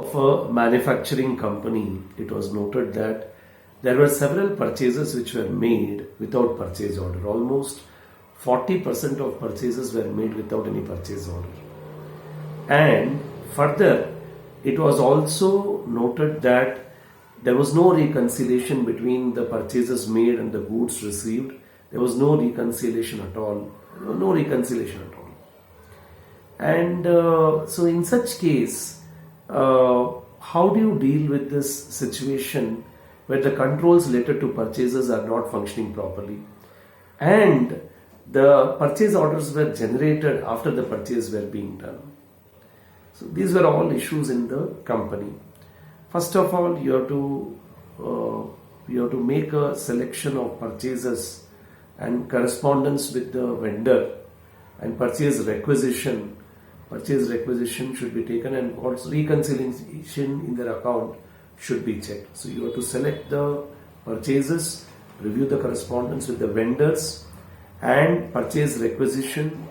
of a manufacturing company, it was noted that there were several purchases which were made without purchase order. Almost 40% of purchases were made without any purchase order. And further, it was also noted that there was no reconciliation between the purchases made and the goods received. There was no reconciliation at all. No reconciliation at all. And so in such case, how do you deal with this situation where the controls related to purchases are not functioning properly and the purchase orders were generated after the purchase were being done? So these were all issues in the company. First of all, you have to make a selection of purchases and correspondence with the vendor, and purchase requisition should be taken, and also reconciliation in their account should be checked. So you have to select the purchases, review the correspondence with the vendors, and purchase requisition.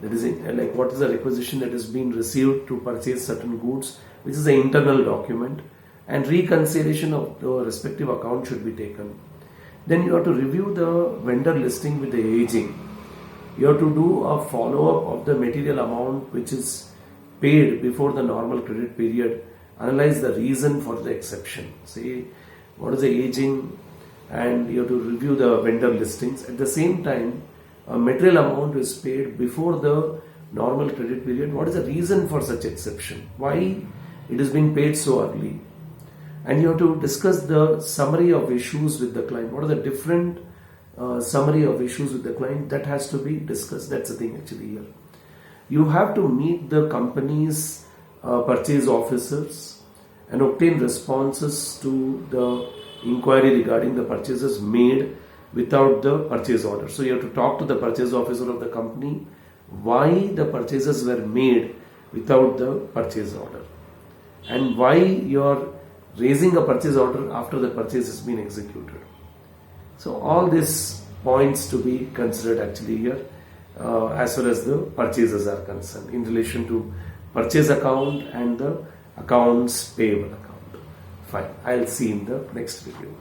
That is like what is the requisition that has been received to purchase certain goods, which is an internal document, and reconciliation of the respective account should be taken. Then you have to review the vendor listing with the aging. You have to do a follow-up of the material amount which is paid before the normal credit period. Analyze the reason for the exception. Say what is the aging, and you have to review the vendor listings. At the same time, a material amount is paid before the normal credit period. What is the reason for such exception? Why it is being paid so early? And you have to discuss the summary of issues with the client. What are the different summary of issues with the client that has to be discussed? That's the thing actually here. You have to meet the company's purchase officers and obtain responses to the inquiry regarding the purchases made without the purchase order. So you have to talk to the purchase officer of the company why the purchases were made without the purchase order, and why you are raising a purchase order after the purchase has been executed. So all these points to be considered actually here as far as the purchases are concerned in relation to purchase account and the accounts payable account. Fine. I'll see in the next video.